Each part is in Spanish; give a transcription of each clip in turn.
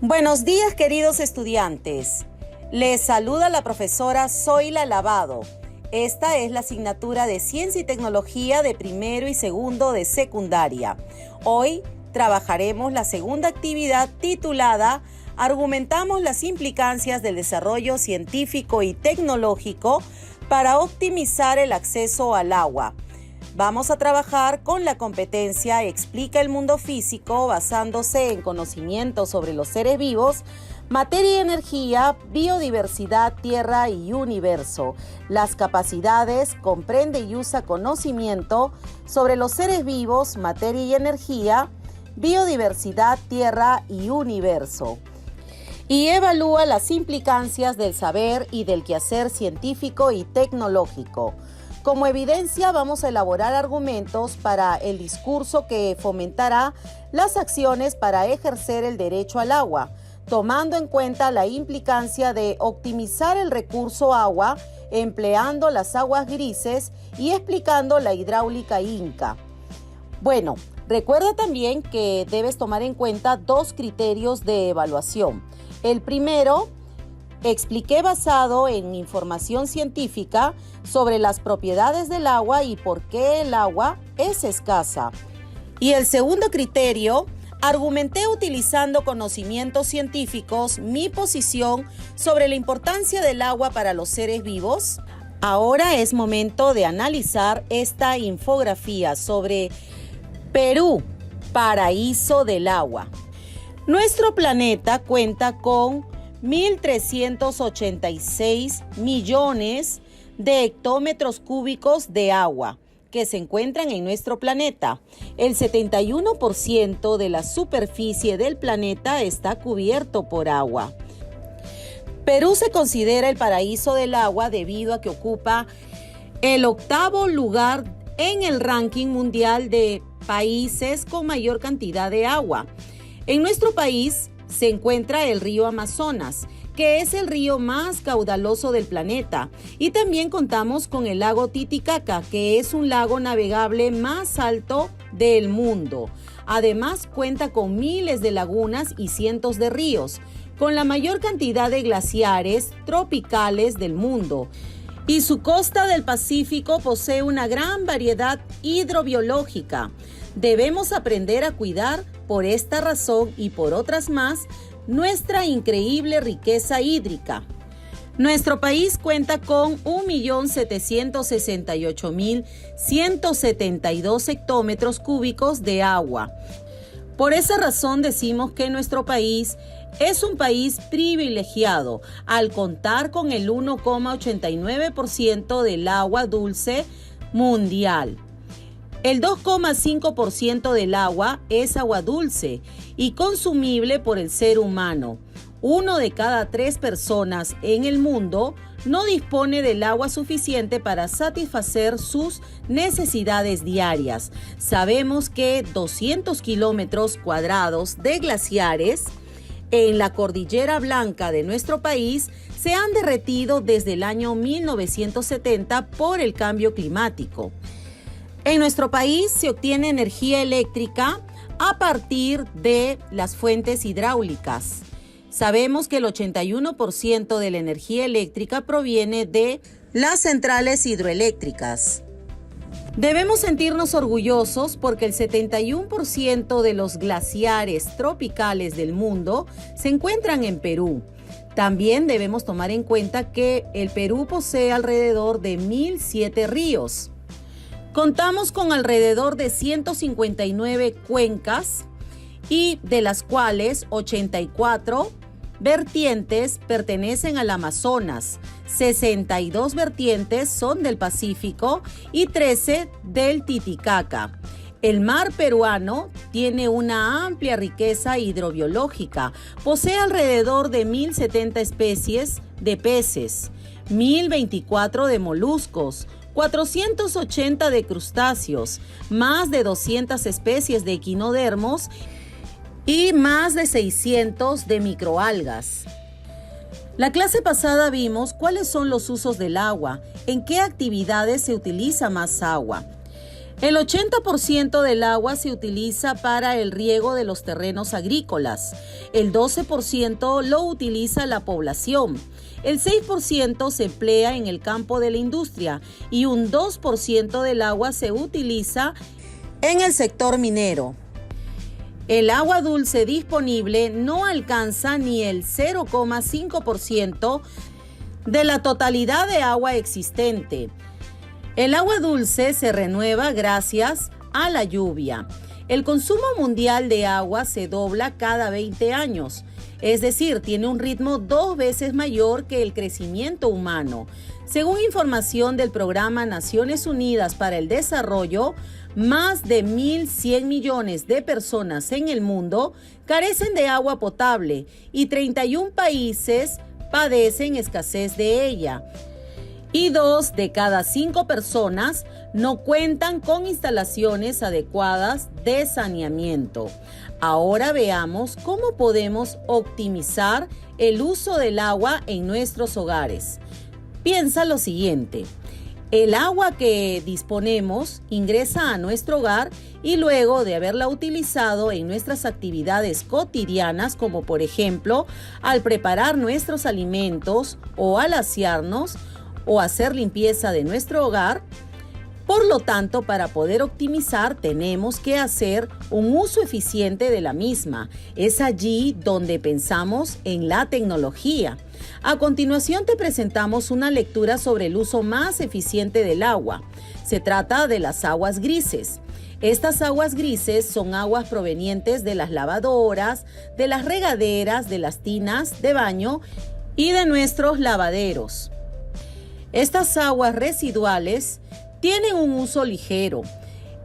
Buenos días, queridos estudiantes. Les saluda la profesora Zoila Lavado. Esta es la asignatura de Ciencia y Tecnología de primero y segundo de secundaria. Hoy trabajaremos la segunda actividad titulada Argumentamos las implicancias del desarrollo científico y tecnológico para optimizar el acceso al agua. Vamos a trabajar con la competencia Explica el mundo físico basándose en conocimientos sobre los seres vivos, materia y energía, biodiversidad, tierra y universo. Las capacidades, comprende y usa conocimiento sobre los seres vivos, materia y energía, biodiversidad, tierra y universo. Y evalúa las implicancias del saber y del quehacer científico y tecnológico. Como evidencia, vamos a elaborar argumentos para el discurso que fomentará las acciones para ejercer el derecho al agua, tomando en cuenta la implicancia de optimizar el recurso agua, empleando las aguas grises y explicando la hidráulica Inca. Bueno, recuerda también que debes tomar en cuenta dos criterios de evaluación. El primero, expliqué basado en información científica sobre las propiedades del agua y por qué el agua es escasa. Y el segundo criterio, argumenté utilizando conocimientos científicos mi posición sobre la importancia del agua para los seres vivos. Ahora es momento de analizar esta infografía sobre Perú, paraíso del agua. Nuestro planeta cuenta con 1.386 millones de hectómetros cúbicos de agua que se encuentran en nuestro planeta. El 71% de la superficie del planeta está cubierto por agua. Perú se considera el paraíso del agua debido a que ocupa el 8º lugar en el ranking mundial de países con mayor cantidad de agua. En nuestro país se encuentra el río Amazonas, que es el río más caudaloso del planeta, y también contamos con el lago Titicaca, que es un lago navegable más alto del mundo. Además, cuenta con miles de lagunas y cientos de ríos, con la mayor cantidad de glaciares tropicales del mundo. Y su costa del Pacífico posee una gran variedad hidrobiológica. Debemos aprender a cuidar, por esta razón y por otras más, nuestra increíble riqueza hídrica. Nuestro país cuenta con 1.768.172 hectómetros cúbicos de agua. Por esa razón decimos que nuestro país es un país privilegiado al contar con el 1,89% del agua dulce mundial. El 2,5% del agua es agua dulce y consumible por el ser humano. 1 de cada 3 personas en el mundo no dispone del agua suficiente para satisfacer sus necesidades diarias. Sabemos que 200 kilómetros cuadrados de glaciares en la Cordillera Blanca de nuestro país se han derretido desde el año 1970 por el cambio climático. En nuestro país se obtiene energía eléctrica a partir de las fuentes hidráulicas. Sabemos que el 81% de la energía eléctrica proviene de las centrales hidroeléctricas. Debemos sentirnos orgullosos porque el 71% de los glaciares tropicales del mundo se encuentran en Perú. También debemos tomar en cuenta que el Perú posee alrededor de 1.007 ríos. Contamos con alrededor de 159 cuencas y de las cuales 84 vertientes pertenecen al Amazonas, 62 vertientes son del Pacífico y 13 del Titicaca. El mar peruano tiene una amplia riqueza hidrobiológica, posee alrededor de 1.070 especies de peces, 1.024 de moluscos, 480 de crustáceos, más de 200 especies de equinodermos y más de 600 de microalgas. La clase pasada vimos cuáles son los usos del agua, en qué actividades se utiliza más agua. El 80% del agua se utiliza para el riego de los terrenos agrícolas, el 12% lo utiliza la población, el 6% se emplea en el campo de la industria y un 2% del agua se utiliza en el sector minero. El agua dulce disponible no alcanza ni el 0,5% de la totalidad de agua existente. El agua dulce se renueva gracias a la lluvia. El consumo mundial de agua se dobla cada 20 años, es decir, tiene un ritmo 2 veces mayor que el crecimiento humano. Según información del Programa Naciones Unidas para el Desarrollo, más de 1.100 millones de personas en el mundo carecen de agua potable y 31 países padecen escasez de ella. Y 2 de cada 5 personas no cuentan con instalaciones adecuadas de saneamiento. Ahora veamos cómo podemos optimizar el uso del agua en nuestros hogares. Piensa lo siguiente: el agua que disponemos ingresa a nuestro hogar y luego de haberla utilizado en nuestras actividades cotidianas, como por ejemplo al preparar nuestros alimentos o al asearnos, o hacer limpieza de nuestro hogar. Por lo tanto, para poder optimizar, tenemos que hacer un uso eficiente de la misma. Es allí donde pensamos en la tecnología. A continuación te presentamos una lectura sobre el uso más eficiente del agua. Se trata de las aguas grises. Estas aguas grises son aguas provenientes de las lavadoras, de las regaderas, de las tinas de baño y de nuestros lavaderos. Estas aguas residuales tienen un uso ligero,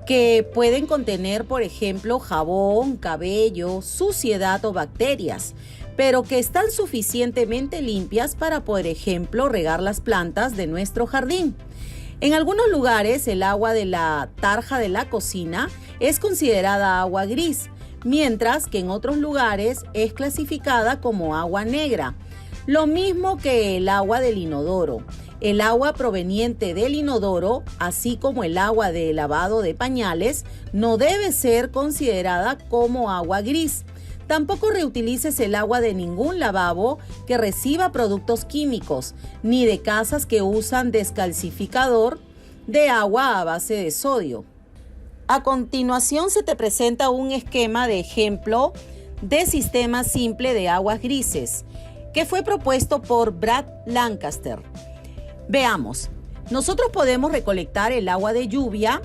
que pueden contener, por ejemplo, jabón, cabello, suciedad o bacterias, pero que están suficientemente limpias para, por ejemplo, regar las plantas de nuestro jardín. En algunos lugares, el agua de la tarja de la cocina es considerada agua gris, mientras que en otros lugares es clasificada como agua negra. Lo mismo que el agua del inodoro. El agua proveniente del inodoro, así como el agua de lavado de pañales, no debe ser considerada como agua gris. Tampoco reutilices el agua de ningún lavabo que reciba productos químicos, ni de casas que usan descalcificador de agua a base de sodio. A continuación se te presenta un esquema de ejemplo de sistema simple de aguas grises, que fue propuesto por Brad Lancaster. Veamos, nosotros podemos recolectar el agua de lluvia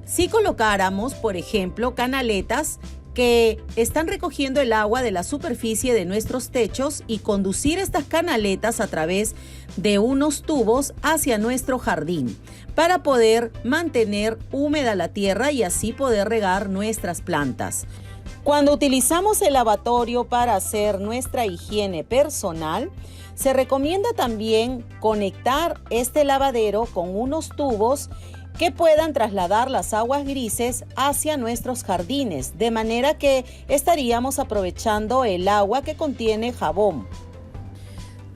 si colocáramos, por ejemplo, canaletas que están recogiendo el agua de la superficie de nuestros techos y conducir estas canaletas a través de unos tubos hacia nuestro jardín para poder mantener húmeda la tierra y así poder regar nuestras plantas. Cuando utilizamos el lavatorio para hacer nuestra higiene personal, se recomienda también conectar este lavadero con unos tubos que puedan trasladar las aguas grises hacia nuestros jardines, de manera que estaríamos aprovechando el agua que contiene jabón.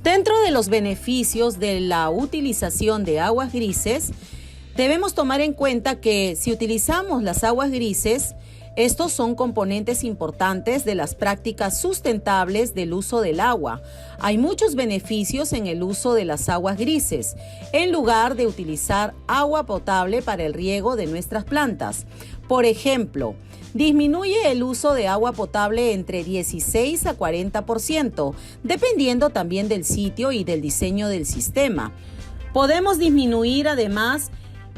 Dentro de los beneficios de la utilización de aguas grises, debemos tomar en cuenta que si utilizamos las aguas grises, estos son componentes importantes de las prácticas sustentables del uso del agua. Hay muchos beneficios en el uso de las aguas grises, en lugar de utilizar agua potable para el riego de nuestras plantas. Por ejemplo, disminuye el uso de agua potable entre 16 a 40%, dependiendo también del sitio y del diseño del sistema. Podemos disminuir además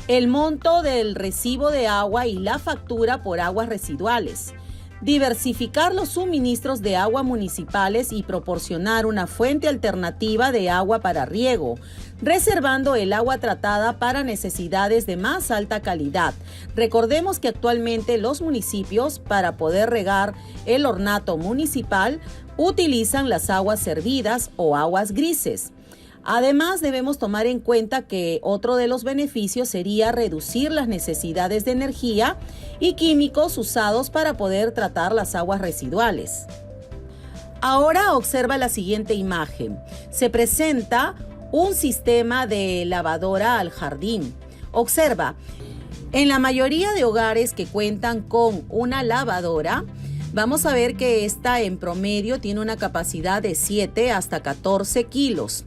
el monto del recibo de agua y la factura por aguas residuales. Diversificar los suministros de agua municipales y proporcionar una fuente alternativa de agua para riego, reservando el agua tratada para necesidades de más alta calidad. Recordemos que actualmente los municipios, para poder regar el ornato municipal, utilizan las aguas servidas o aguas grises. Además, debemos tomar en cuenta que otro de los beneficios sería reducir las necesidades de energía y químicos usados para poder tratar las aguas residuales. Ahora observa la siguiente imagen. Se presenta un sistema de lavadora al jardín. Observa, En la mayoría de hogares que cuentan con una lavadora, vamos a ver que esta en promedio tiene una capacidad de 7 hasta 14 kilos.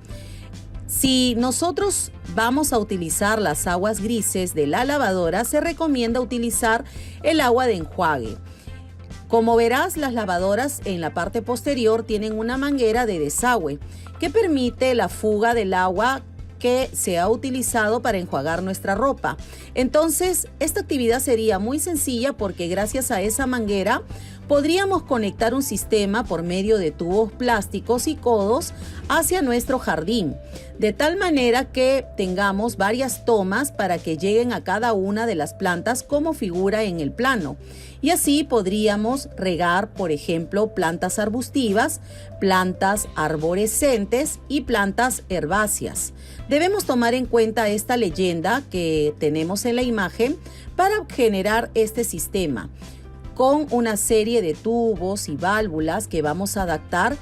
Si nosotros vamos a utilizar las aguas grises de la lavadora, se recomienda utilizar el agua de enjuague. Como verás, las lavadoras en la parte posterior tienen una manguera de desagüe que permite la fuga del agua que se ha utilizado para enjuagar nuestra ropa. Entonces, esta actividad sería muy sencilla porque gracias a esa manguera podríamos conectar un sistema por medio de tubos plásticos y codos hacia nuestro jardín, de tal manera que tengamos varias tomas para que lleguen a cada una de las plantas como figura en el plano. Y así podríamos regar, por ejemplo, plantas arbustivas, plantas arborescentes y plantas herbáceas. Debemos tomar en cuenta esta leyenda que tenemos en la imagen para generar este sistema, con una serie de tubos y válvulas que vamos a adaptar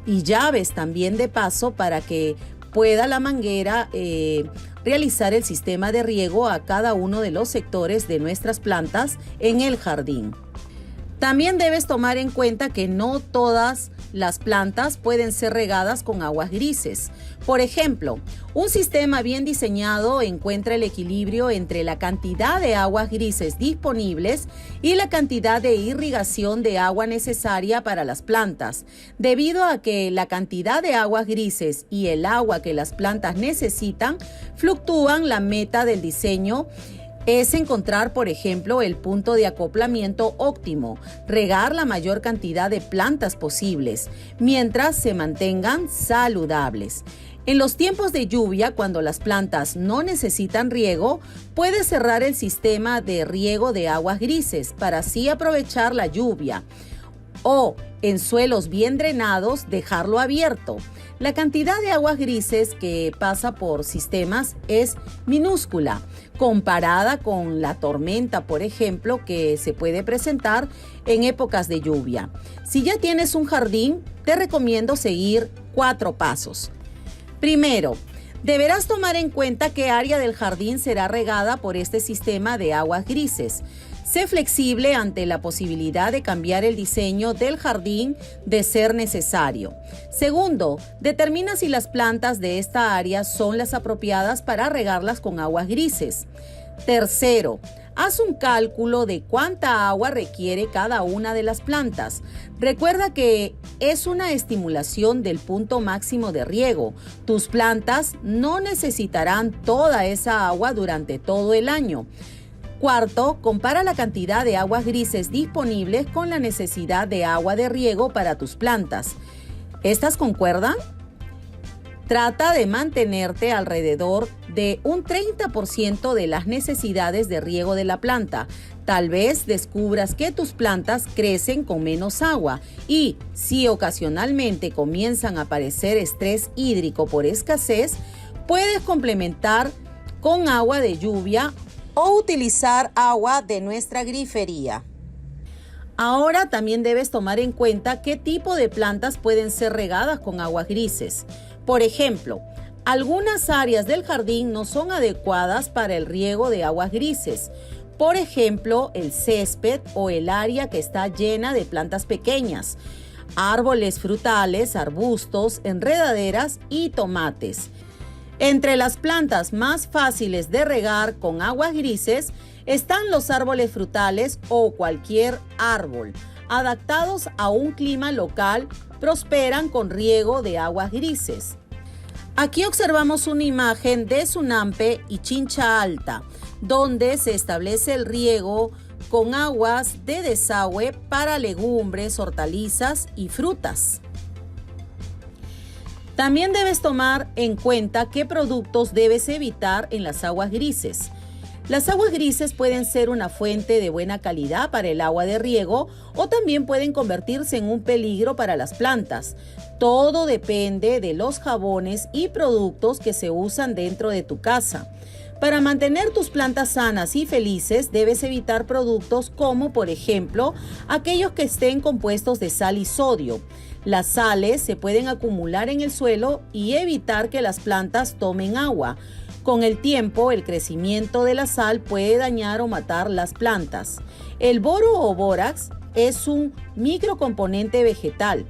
y llaves también de paso para que pueda la manguera realizar el sistema de riego a cada uno de los sectores de nuestras plantas en el jardín. También debes tomar en cuenta que no todas las plantas pueden ser regadas con aguas grises. Por ejemplo, un sistema bien diseñado encuentra el equilibrio entre la cantidad de aguas grises disponibles y la cantidad de irrigación de agua necesaria para las plantas. Debido a que la cantidad de aguas grises y el agua que las plantas necesitan fluctúan, la meta del diseño es encontrar, por ejemplo, el punto de acoplamiento óptimo, regar la mayor cantidad de plantas posibles, mientras se mantengan saludables. En los tiempos de lluvia, cuando las plantas no necesitan riego, puedes cerrar el sistema de riego de aguas grises para así aprovechar la lluvia. O en suelos bien drenados, dejarlo abierto. La cantidad de aguas grises que pasa por sistemas es minúscula, comparada con la tormenta, por ejemplo, que se puede presentar en épocas de lluvia. Si ya tienes un jardín, te recomiendo seguir 4 pasos. Primero, deberás tomar en cuenta qué área del jardín será regada por este sistema de aguas grises. Sé flexible ante la posibilidad de cambiar el diseño del jardín de ser necesario. Segundo, determina si las plantas de esta área son las apropiadas para regarlas con aguas grises. Tercero, haz un cálculo de cuánta agua requiere cada una de las plantas. Recuerda que es una estimulación del punto máximo de riego. Tus plantas no necesitarán toda esa agua durante todo el año. Cuarto, compara la cantidad de aguas grises disponibles con la necesidad de agua de riego para tus plantas. ¿Estas concuerdan? Trata de mantenerte alrededor de un 30% de las necesidades de riego de la planta. Tal vez descubras que tus plantas crecen con menos agua y, si ocasionalmente comienzan a aparecer estrés hídrico por escasez, puedes complementar con agua de lluvia o utilizar agua de nuestra grifería. Ahora también debes tomar en cuenta qué tipo de plantas pueden ser regadas con aguas grises. Por ejemplo, algunas áreas del jardín no son adecuadas para el riego de aguas grises. Por ejemplo, el césped o el área que está llena de plantas pequeñas, árboles frutales, arbustos, enredaderas y tomates. Entre las plantas más fáciles de regar con aguas grises están los árboles frutales o cualquier árbol. Adaptados a un clima local, prosperan con riego de aguas grises. Aquí observamos una imagen de Sunampe y Chincha Alta, donde se establece el riego con aguas de desagüe para legumbres, hortalizas y frutas. También debes tomar en cuenta qué productos debes evitar en las aguas grises. Las aguas grises pueden ser una fuente de buena calidad para el agua de riego o también pueden convertirse en un peligro para las plantas. Todo depende de los jabones y productos que se usan dentro de tu casa. Para mantener tus plantas sanas y felices, debes evitar productos como, por ejemplo, aquellos que estén compuestos de sal y sodio. Las sales se pueden acumular en el suelo y evitar que las plantas tomen agua. Con el tiempo, el crecimiento de la sal puede dañar o matar las plantas. El boro o bórax es un microcomponente vegetal,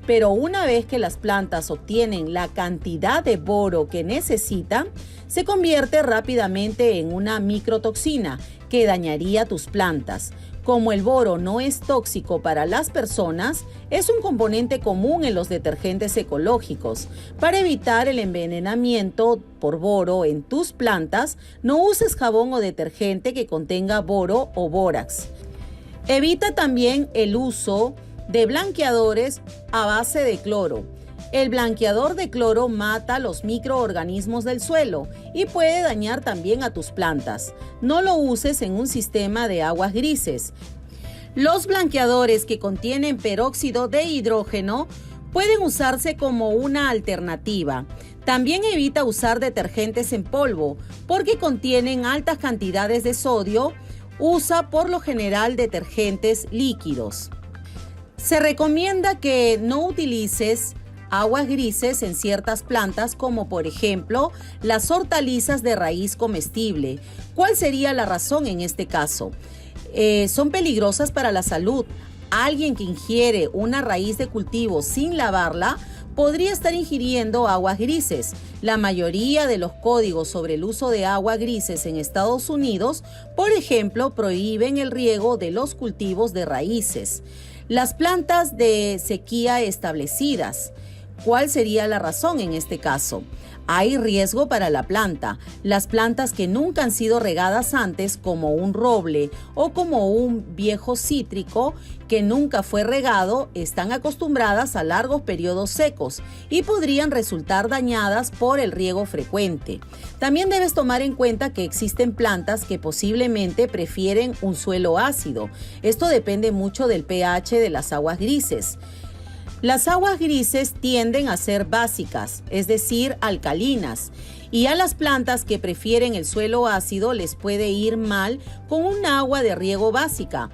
pero una vez que las plantas obtienen la cantidad de boro que necesitan, se convierte rápidamente en una microtoxina que dañaría tus plantas. Como el boro no es tóxico para las personas, es un componente común en los detergentes ecológicos. Para evitar el envenenamiento por boro en tus plantas, no uses jabón o detergente que contenga boro o bórax. Evita también el uso de blanqueadores a base de cloro. El blanqueador de cloro mata los microorganismos del suelo y puede dañar también a tus plantas. No lo uses en un sistema de aguas grises. Los blanqueadores que contienen peróxido de hidrógeno pueden usarse como una alternativa. También evita usar detergentes en polvo porque contienen altas cantidades de sodio. Usa por lo general detergentes líquidos. Se recomienda que no utilices aguas grises en ciertas plantas como por ejemplo las hortalizas de raíz comestible. ¿Cuál sería la razón en este caso? Son peligrosas para la salud. Alguien que ingiere una raíz de cultivo sin lavarla podría estar ingiriendo aguas grises. La mayoría de los códigos sobre el uso de aguas grises en Estados Unidos, por ejemplo, prohíben el riego de los cultivos de raíces. Las plantas de sequía establecidas. ¿Cuál sería la razón en este caso? Hay riesgo para la planta. Las plantas que nunca han sido regadas antes, como un roble o como un viejo cítrico que nunca fue regado, están acostumbradas a largos periodos secos y podrían resultar dañadas por el riego frecuente. También debes tomar en cuenta que existen plantas que posiblemente prefieren un suelo ácido. Esto depende mucho del pH de las aguas grises. Las aguas grises tienden a ser básicas, es decir, alcalinas, y a las plantas que prefieren el suelo ácido les puede ir mal con un agua de riego básica.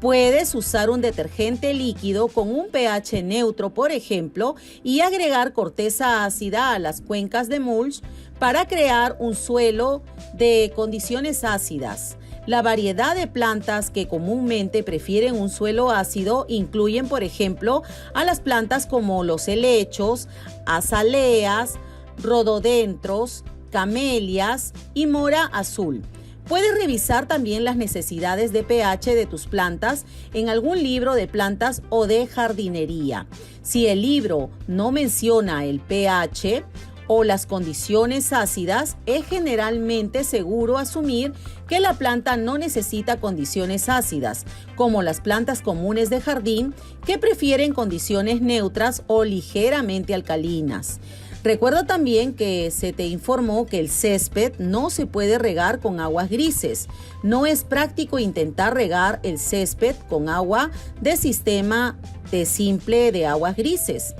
Puedes usar un detergente líquido con un pH neutro, por ejemplo, y agregar corteza ácida a las cuencas de mulch para crear un suelo de condiciones ácidas. La variedad de plantas que comúnmente prefieren un suelo ácido incluyen, por ejemplo, a las plantas como los helechos, azaleas, rododendros, camelias y mora azul. Puedes revisar también las necesidades de pH de tus plantas en algún libro de plantas o de jardinería. Si el libro no menciona el pH o las condiciones ácidas, es generalmente seguro asumir que la planta no necesita condiciones ácidas, como las plantas comunes de jardín que prefieren condiciones neutras o ligeramente alcalinas. Recuerda también que se te informó que el césped no se puede regar con aguas grises. No es práctico intentar regar el césped con agua de sistema de simple de aguas grises.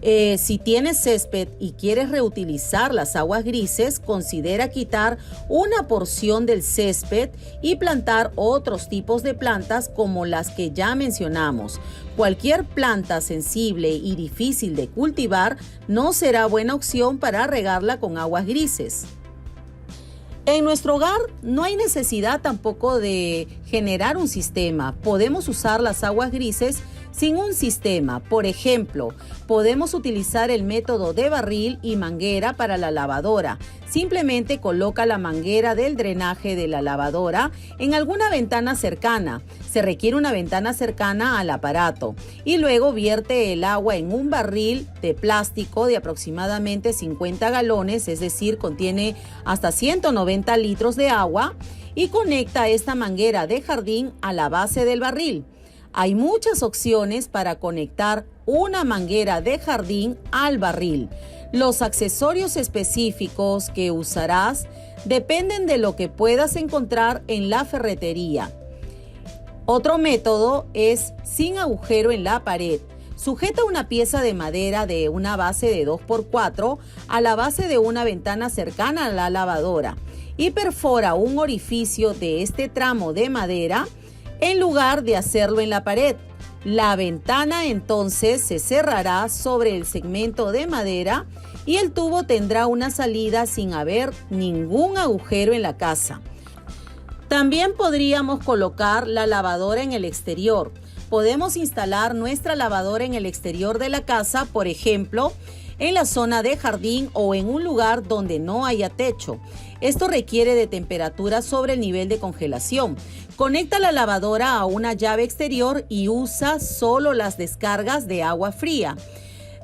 Si tienes césped y quieres reutilizar las aguas grises, considera quitar una porción del césped y plantar otros tipos de plantas como las que ya mencionamos. Cualquier planta sensible y difícil de cultivar no será buena opción para regarla con aguas grises. En nuestro hogar no hay necesidad tampoco de generar un sistema. Podemos usar las aguas grises sin un sistema. Por ejemplo, podemos utilizar el método de barril y manguera para la lavadora. Simplemente coloca la manguera del drenaje de la lavadora en alguna ventana cercana. Se requiere una ventana cercana al aparato y luego vierte el agua en un barril de plástico de aproximadamente 50 galones, es decir, contiene hasta 190 litros de agua, y conecta esta manguera de jardín a la base del barril. Hay muchas opciones para conectar una manguera de jardín al barril. Los accesorios específicos que usarás dependen de lo que puedas encontrar en la ferretería. Otro método es sin agujero en la pared. Sujeta una pieza de madera de una base de 2x4 a la base de una ventana cercana a la lavadora y perfora un orificio de este tramo de madera en lugar de hacerlo en la pared. La ventana entonces se cerrará sobre el segmento de madera y el tubo tendrá una salida sin haber ningún agujero en la casa. También podríamos colocar la lavadora en el exterior. Podemos instalar nuestra lavadora en el exterior de la casa, por ejemplo, en la zona de jardín o en un lugar donde no haya techo. Esto requiere de temperatura sobre el nivel de congelación. Conecta la lavadora a una llave exterior y usa solo las descargas de agua fría.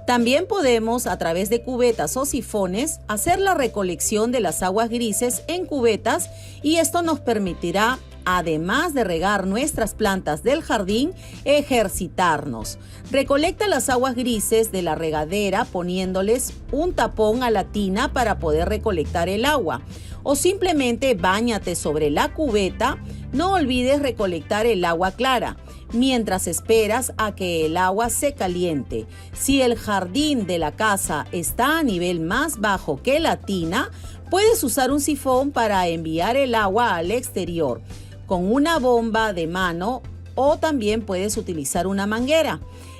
También podemos, a través de cubetas o sifones, hacer la recolección de las aguas grises en cubetas y esto nos permitirá, además de regar nuestras plantas del jardín, ejercitarnos. Recolecta las aguas grises de la regadera poniéndoles un tapón a la tina para poder recolectar el agua. O simplemente báñate sobre la cubeta. No olvides recolectar el agua clara mientras esperas a que el agua se caliente. Si el jardín de la casa está a nivel más bajo que la tina, puedes usar un sifón para enviar el agua al exterior con una bomba de mano o también puedes utilizar una manguera.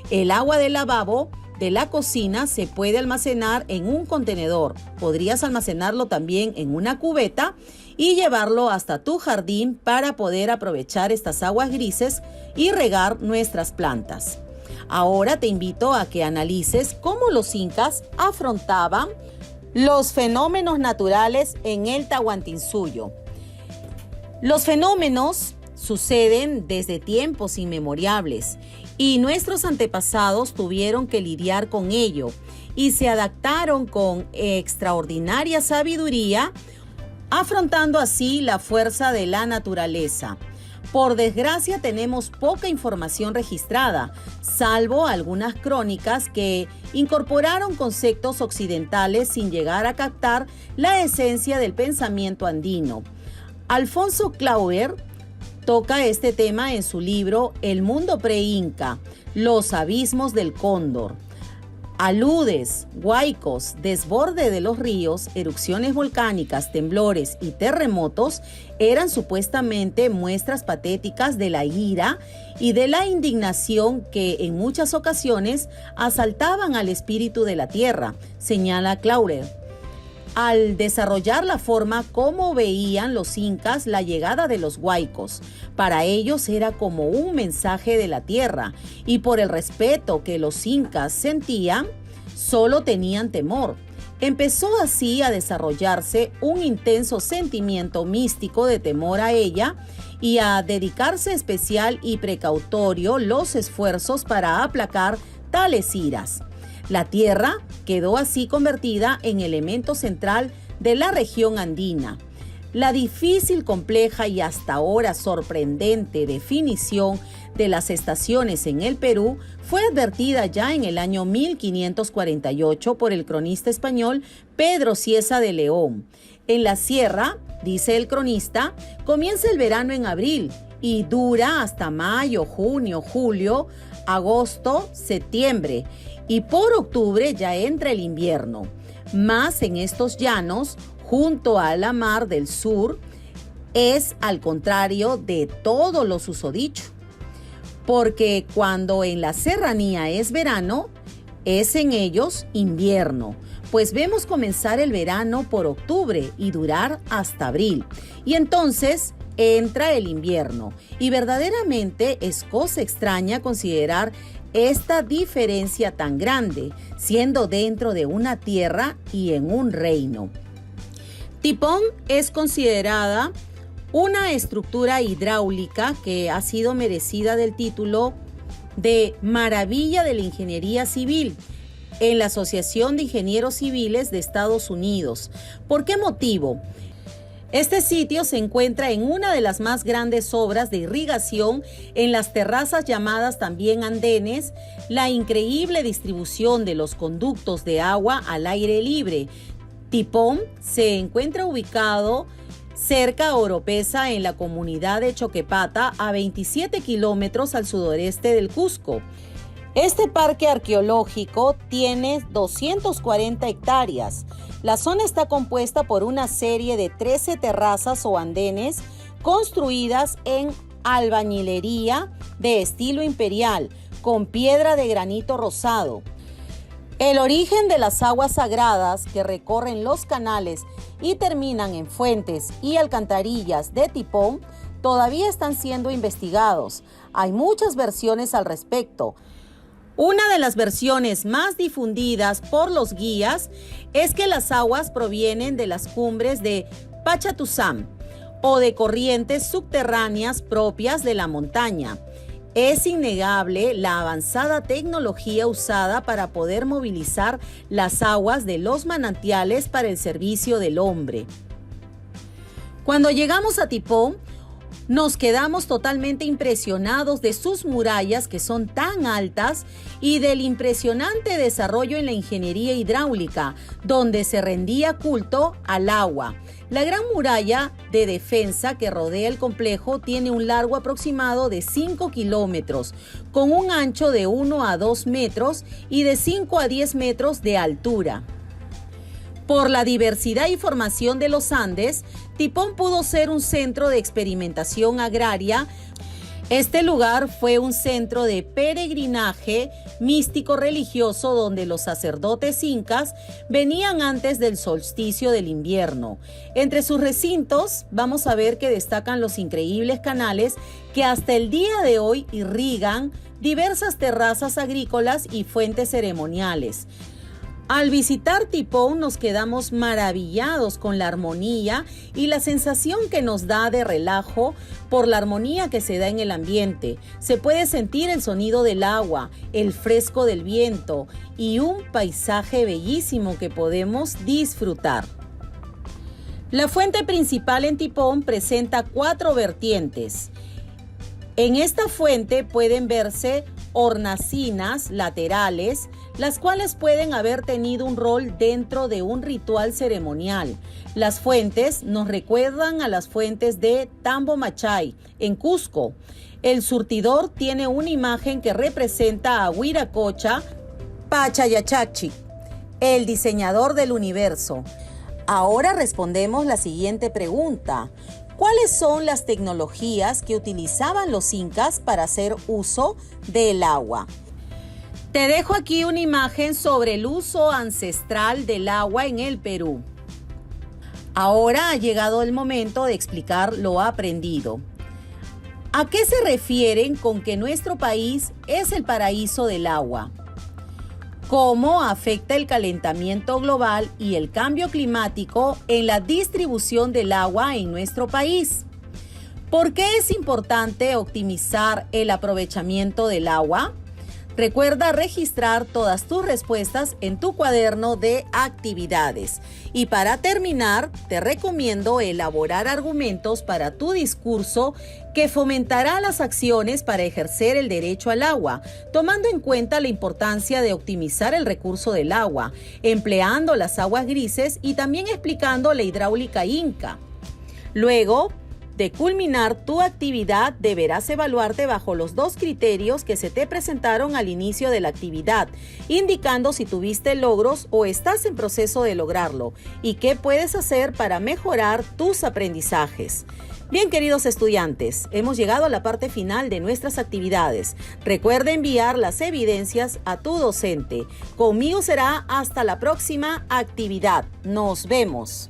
El agua del lavabo de la cocina se puede almacenar en un contenedor. Podrías almacenarlo también en una cubeta y llevarlo hasta tu jardín para poder aprovechar estas aguas grises y regar nuestras plantas. Ahora te invito a que analices cómo los incas afrontaban los fenómenos naturales en el Tahuantinsuyo. Los fenómenos suceden desde tiempos inmemorables y nuestros antepasados tuvieron que lidiar con ello y se adaptaron con extraordinaria sabiduría, afrontando así la fuerza de la naturaleza. Por desgracia tenemos poca información registrada, salvo algunas crónicas que incorporaron conceptos occidentales sin llegar a captar la esencia del pensamiento andino. Alfonso Clauber toca este tema en su libro El mundo pre-inca, los abismos del cóndor. Aludes, huaicos, desborde de los ríos, erupciones volcánicas, temblores y terremotos eran supuestamente muestras patéticas de la ira y de la indignación que en muchas ocasiones asaltaban al espíritu de la tierra, señala Clauber. Al desarrollar la forma como veían los incas la llegada de los huaicos, para ellos era como un mensaje de la tierra y por el respeto que los incas sentían, solo tenían temor. Empezó así a desarrollarse un intenso sentimiento místico de temor a ella y a dedicarse especial y precautorio los esfuerzos para aplacar tales iras. La tierra quedó así convertida en elemento central de la región andina. La difícil, compleja y hasta ahora sorprendente definición de las estaciones en el Perú fue advertida ya en el año 1548 por el cronista español Pedro Cieza de León. En la sierra, dice el cronista, comienza el verano en abril y dura hasta mayo, junio, julio, agosto, septiembre. Y por octubre ya entra el invierno. Más en estos llanos, junto a la mar del sur, es al contrario de todo lo susodicho. Porque cuando en la serranía es verano, es en ellos invierno. Pues vemos comenzar el verano por octubre y durar hasta abril. Y entonces entra el invierno. Y verdaderamente es cosa extraña considerar esta diferencia tan grande, siendo dentro de una tierra y en un reino. Tipón es considerada una estructura hidráulica que ha sido merecida del título de Maravilla de la Ingeniería Civil en la Asociación de Ingenieros Civiles de Estados Unidos. ¿Por qué motivo? Este sitio se encuentra en una de las más grandes obras de irrigación en las terrazas llamadas también andenes, la increíble distribución de los conductos de agua al aire libre. Tipón se encuentra ubicado cerca a Oropesa en la comunidad de Choquepata, a 27 kilómetros al sudoeste del Cusco. Este parque arqueológico tiene 240 hectáreas. La zona está compuesta por una serie de 13 terrazas o andenes construidas en albañilería de estilo imperial, con piedra de granito rosado. El origen de las aguas sagradas que recorren los canales y terminan en fuentes y alcantarillas de Tipón todavía están siendo investigados. Hay muchas versiones al respecto. Una de las versiones más difundidas por los guías es que las aguas provienen de las cumbres de Pachatuzam o de corrientes subterráneas propias de la montaña. Es innegable la avanzada tecnología usada para poder movilizar las aguas de los manantiales para el servicio del hombre. Cuando llegamos a Tipón, nos quedamos totalmente impresionados de sus murallas que son tan altas y del impresionante desarrollo en la ingeniería hidráulica, donde se rendía culto al agua. La gran muralla de defensa que rodea el complejo tiene un largo aproximado de 5 kilómetros, con un ancho de 1 a 2 metros y de 5 a 10 metros de altura. Por la diversidad y formación de los Andes, Tipón pudo ser un centro de experimentación agraria. Este lugar fue un centro de peregrinaje místico-religioso donde los sacerdotes incas venían antes del solsticio del invierno. Entre sus recintos vamos a ver que destacan los increíbles canales que hasta el día de hoy irrigan diversas terrazas agrícolas y fuentes ceremoniales. Al visitar Tipón nos quedamos maravillados con la armonía y la sensación que nos da de relajo por la armonía que se da en el ambiente. Se puede sentir el sonido del agua, el fresco del viento y un paisaje bellísimo que podemos disfrutar. La fuente principal en Tipón presenta 4 vertientes. En esta fuente pueden verse hornacinas laterales, las cuales pueden haber tenido un rol dentro de un ritual ceremonial. Las fuentes nos recuerdan a las fuentes de Tambomachay, en Cusco. El surtidor tiene una imagen que representa a Huiracocha Pachayachachi, el diseñador del universo. Ahora respondemos la siguiente pregunta. ¿Cuáles son las tecnologías que utilizaban los incas para hacer uso del agua? Te dejo aquí una imagen sobre el uso ancestral del agua en el Perú. Ahora ha llegado el momento de explicar lo aprendido. ¿A qué se refieren con que nuestro país es el paraíso del agua? ¿Cómo afecta el calentamiento global y el cambio climático en la distribución del agua en nuestro país? ¿Por qué es importante optimizar el aprovechamiento del agua? Recuerda registrar todas tus respuestas en tu cuaderno de actividades. Y para terminar, te recomiendo elaborar argumentos para tu discurso que fomentará las acciones para ejercer el derecho al agua, tomando en cuenta la importancia de optimizar el recurso del agua, empleando las aguas grises y también explicando la hidráulica inca. Luego de culminar tu actividad, deberás evaluarte bajo los 2 criterios que se te presentaron al inicio de la actividad, indicando si tuviste logros o estás en proceso de lograrlo y qué puedes hacer para mejorar tus aprendizajes. Bien, queridos estudiantes, hemos llegado a la parte final de nuestras actividades. Recuerda enviar las evidencias a tu docente. Conmigo será hasta la próxima actividad. Nos vemos.